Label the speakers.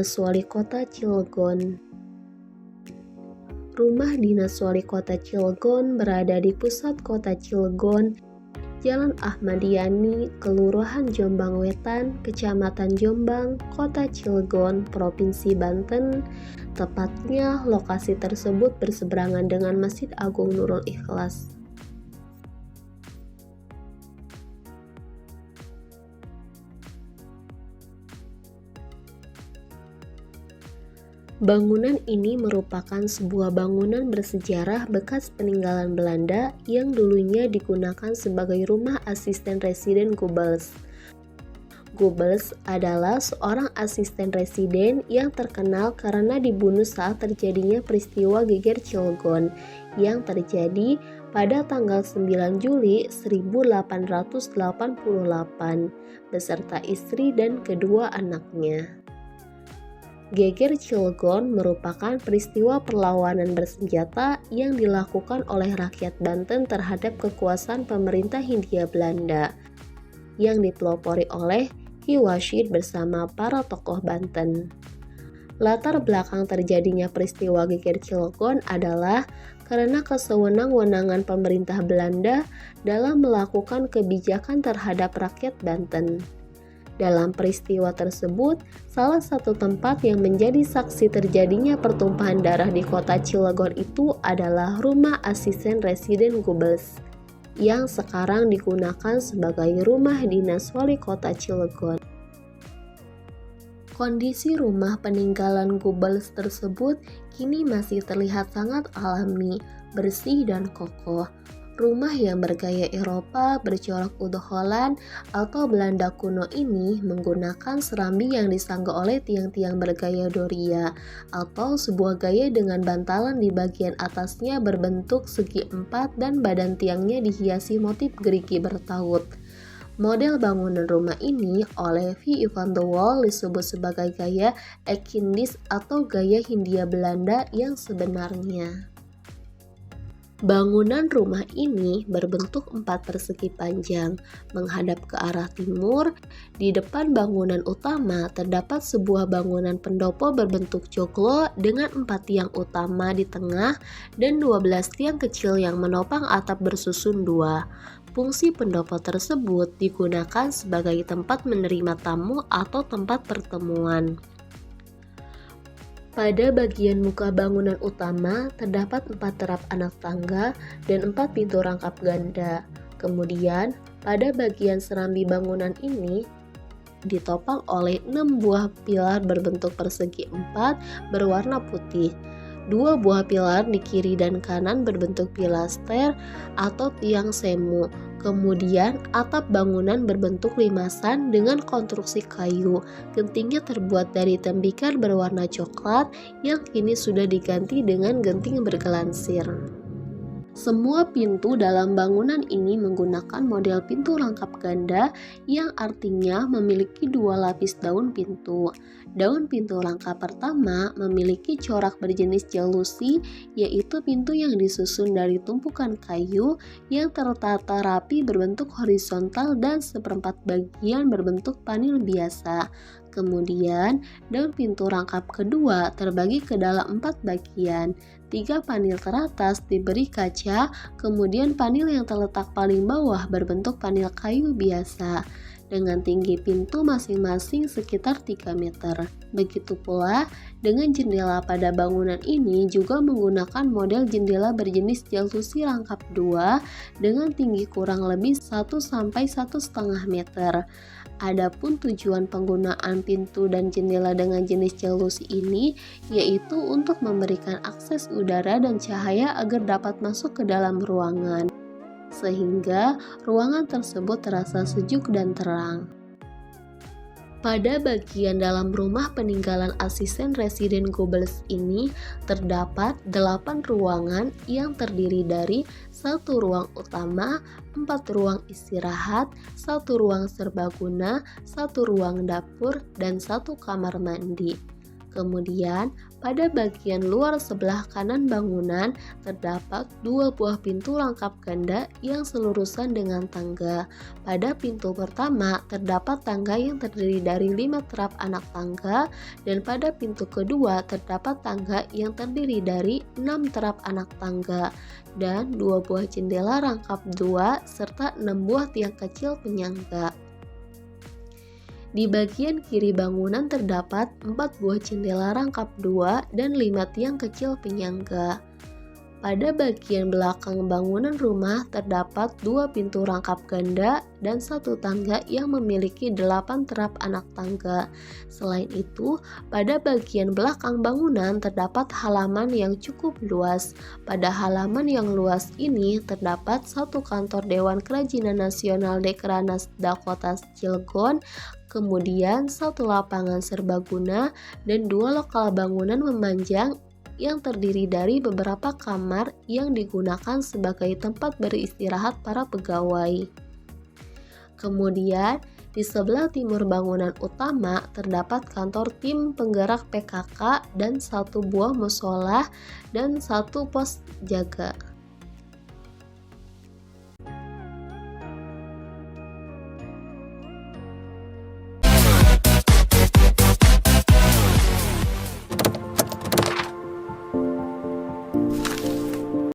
Speaker 1: Dinas Wali Kota Cilegon. Rumah Dinas Wali Kota Cilegon berada di pusat kota Cilegon, Jalan Ahmad Yani, Kelurahan Jombang Wetan, Kecamatan Jombang, Kota Cilegon, Provinsi Banten. Tepatnya, lokasi tersebut berseberangan dengan Masjid Agung Nurul Ikhlas. Bangunan ini merupakan sebuah bangunan bersejarah bekas peninggalan Belanda yang dulunya digunakan sebagai rumah asisten residen Goebbels. Goebbels adalah seorang asisten residen yang terkenal karena dibunuh saat terjadinya peristiwa geger Cilegon yang terjadi pada tanggal 9 Juli 1888 beserta istri dan kedua anaknya. Geger Cilegon merupakan peristiwa perlawanan bersenjata yang dilakukan oleh rakyat Banten terhadap kekuasaan pemerintah Hindia Belanda yang dipelopori oleh Ki Wasyid bersama para tokoh Banten. Latar belakang terjadinya peristiwa Geger Cilegon adalah karena kesewenang-wenangan pemerintah Belanda dalam melakukan kebijakan terhadap rakyat Banten. Dalam peristiwa tersebut, salah satu tempat yang menjadi saksi terjadinya pertumpahan darah di kota Cilegon itu adalah rumah asisten residen Goebbels, yang sekarang digunakan sebagai rumah dinas wali kota Cilegon. Kondisi rumah peninggalan Goebbels tersebut kini masih terlihat sangat alami, bersih dan kokoh. Rumah yang bergaya Eropa, bercorak Oud Holland atau Belanda kuno ini menggunakan serambi yang disanggah oleh tiang-tiang bergaya Doria atau sebuah gaya dengan bantalan di bagian atasnya berbentuk segi empat dan badan tiangnya dihiasi motif gerigi bertaut. Model bangunan rumah ini oleh V. van de Wall disebut sebagai gaya Eckindis atau gaya Hindia Belanda yang sebenarnya. Bangunan rumah ini berbentuk 4 persegi panjang, menghadap ke arah timur. Di depan bangunan utama terdapat sebuah bangunan pendopo berbentuk joglo dengan 4 tiang utama di tengah dan 12 tiang kecil yang menopang atap bersusun 2. Fungsi pendopo tersebut digunakan sebagai tempat menerima tamu atau tempat pertemuan. Pada bagian muka bangunan utama terdapat 4 terap anak tangga dan 4 pintu rangkap ganda. Kemudian, pada bagian serambi bangunan ini ditopang oleh 6 buah pilar berbentuk persegi 4 berwarna putih. 2 buah pilar di kiri dan kanan berbentuk pilaster atau tiang semu. Kemudian atap bangunan berbentuk limasan dengan konstruksi kayu. Gentingnya terbuat dari tembikar berwarna coklat yang kini sudah diganti dengan genting bergelansir. Semua pintu dalam bangunan ini menggunakan model pintu rangkap ganda yang artinya memiliki 2 lapis daun pintu. Daun pintu rangkap pertama memiliki corak berjenis jalusi, yaitu pintu yang disusun dari tumpukan kayu yang tertata rapi berbentuk horizontal dan seperempat bagian berbentuk panel biasa. Kemudian, daun pintu rangkap kedua terbagi ke dalam 4 bagian. 3 panel teratas diberi kaca, kemudian panel yang terletak paling bawah berbentuk panel kayu biasa, dengan tinggi pintu masing-masing sekitar 3 meter. Begitu pula dengan jendela pada bangunan ini juga menggunakan model jendela berjenis jalusi rangkap 2 dengan tinggi kurang lebih 1-1,5 meter. Adapun tujuan penggunaan pintu dan jendela dengan jenis jalusi ini yaitu untuk memberikan akses udara dan cahaya agar dapat masuk ke dalam ruangan, sehingga ruangan tersebut terasa sejuk dan terang. Pada bagian dalam rumah peninggalan asisten residen Goebbels ini terdapat 8 ruangan yang terdiri dari 1 ruang utama, 4 ruang istirahat, 1 ruang serbaguna, 1 ruang dapur, dan 1 kamar mandi. Kemudian, pada bagian luar sebelah kanan bangunan terdapat 2 buah pintu rangkap ganda yang selurusan dengan tangga. Pada pintu pertama terdapat tangga yang terdiri dari 5 terap anak tangga, dan pada pintu kedua terdapat tangga yang terdiri dari 6 terap anak tangga dan 2 buah jendela rangkap 2 serta 6 buah tiang kecil penyangga. Di bagian kiri bangunan terdapat 4 buah jendela rangkap 2 dan 5 tiang kecil penyangga. Pada bagian belakang bangunan rumah terdapat 2 pintu rangkap ganda dan 1 tangga yang memiliki 8 terap anak tangga. Selain itu, pada bagian belakang bangunan terdapat halaman yang cukup luas. Pada halaman yang luas ini terdapat 1 kantor Dewan Kerajinan Nasional Dekranasda Kota Cilegon, kemudian 1 lapangan serbaguna dan 2 lokal bangunan memanjang yang terdiri dari beberapa kamar yang digunakan sebagai tempat beristirahat para pegawai. Kemudian, di sebelah timur bangunan utama terdapat kantor tim penggerak PKK dan 1 buah musola dan 1 pos jaga.